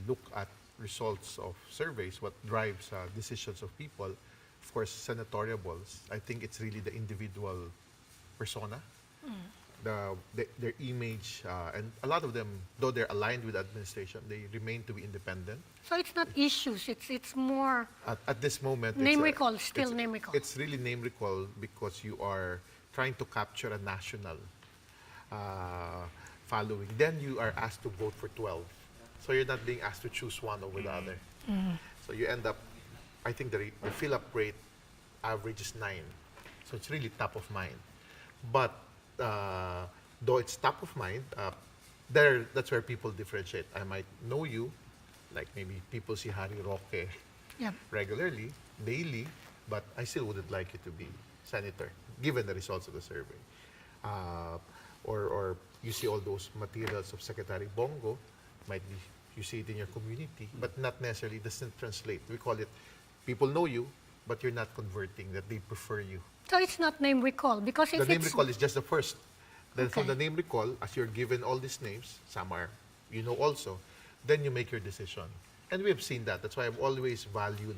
look at results of surveys, what drives decisions of people, of course, senatoriables, I think it's really the individual persona, their image, and a lot of them, though they're aligned with administration, they remain to be independent. So it's not issues, it's more At this moment, name recall, still name recall. It's really name recall because you are trying to capture a national following. Then you are asked to vote for 12. So you're not being asked to choose one over the other. So you end up, I think the fill-up rate average is 9. So it's really top of mind. But though it's top of mind, that's where people differentiate. I might know you, like maybe people see Harry Roque regularly, daily, but I still wouldn't like you to be senator, given the results of the survey. Or you see all those materials of Secretary Bongo, might be you see it in your community, but not necessarily doesn't translate. We call it, people know you, but you're not converting, that they prefer you. So it's not name recall, because if The name recall is just the first. Then Okay. from the name recall, as you're given all these names, some are, you know also, then you make your decision. And we have seen that. That's why I've always valued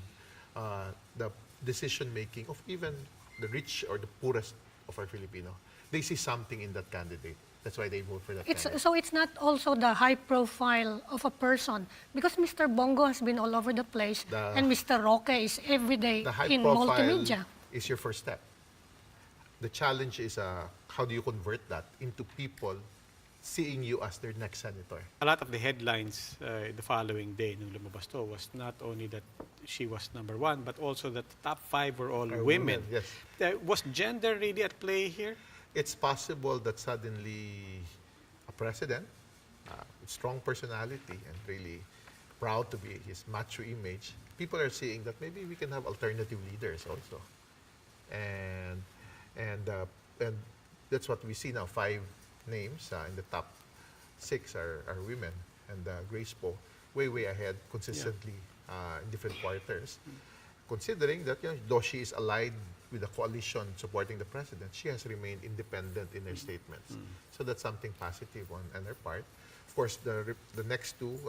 the decision-making of even the rich or the poorest of our Filipino. They see something in that candidate. That's why they vote for that candidate. So it's not also the high profile of a person, because Mr. Bongo has been all over the place, and Mr. Roque is every day The high in profile multimedia. is your first step. The challenge is how do you convert that into people seeing you as their next senator? A lot of the headlines the following day nung lumabas to was not only that she was #1, but also that the top 5 were all women. Yes. Was gender really at play here? It's possible that suddenly a president, with strong personality and really proud to be his macho image, people are seeing that maybe we can have alternative leaders also. And that's what we see now. 5 names in the top 6 are women, and Grace Poe way ahead consistently in different quarters. Considering that though she is allied with the coalition supporting the president, she has remained independent in her statements. So that's something positive on her part. Of course, the next 2,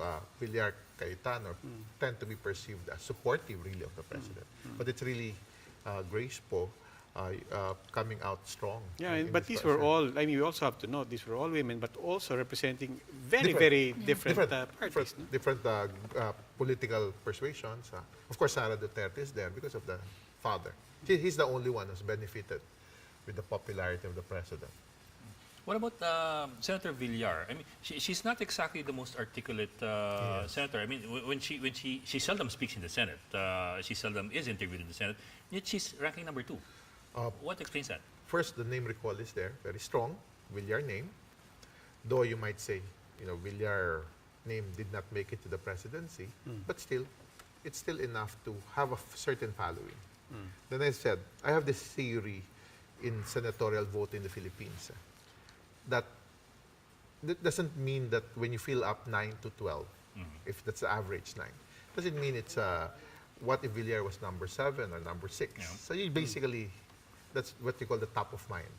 Villar, Cayetano, tend to be perceived as supportive really of the president. But it's really Grace Poe coming out strong. Yeah, but these were all, I mean, we also have to note, these were all women, but also representing very different parties. Different political persuasions. Of course, Sara Duterte is there because of the father. He's the only one who's benefited with the popularity of the president. What about Senator Villar? I mean, she's not exactly the most articulate senator. I mean, when she seldom speaks in the Senate. She seldom is interviewed in the Senate. Yet she's ranking #2. What explains that? First, the name recall is there, very strong. Villar name. Though you might say, Villar name did not make it to the presidency, but still, it's still enough to have a certain following. Then I said, I have this theory in senatorial vote in the Philippines. That doesn't mean that when you fill up 9 to 12, if that's the average 9, doesn't mean it's what if Villar was #7 or #6. Yeah. So you basically, that's what you call the top of mind.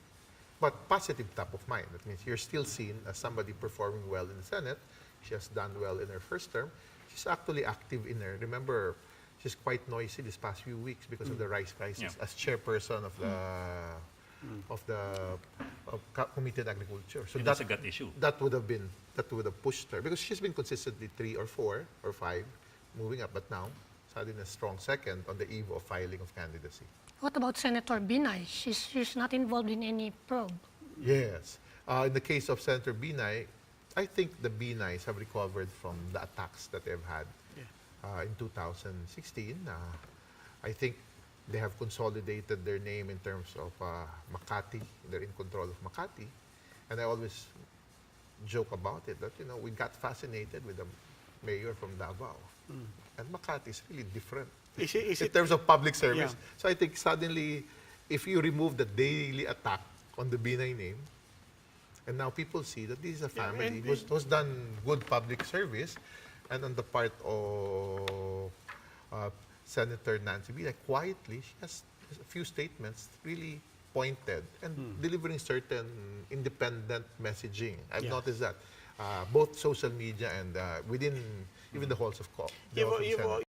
But positive top of mind. That means you're still seen as somebody performing well in the Senate. She has done well in her first term. She's actually active in her. Remember, she's quite noisy this past few weeks because of the rice crisis as chairperson of the Committee on Agriculture. So That's a gut issue. that would have pushed her because she's been consistently 3 or 4 or 5 moving up, but now suddenly a strong second on the eve of filing of candidacy. What about Senator Binay? She's not involved in any probe. Yes. In the case of Senator Binay, I think the Binays have recovered from the attacks that they've had in 2016. I think they have consolidated their name in terms of Makati. They're in control of Makati. And I always joke about it that, we got fascinated with the mayor from Davao. And Makati is really different in terms of public service. Yeah. So I think suddenly, if you remove the daily attack on the Binay name, and now people see that this is a family who's done good public service, and on the part of Senator Nancy Binay, quietly, she has a few statements really pointed and delivering certain independent messaging. I've noticed that. both social media and within even the halls of the You've, Senate.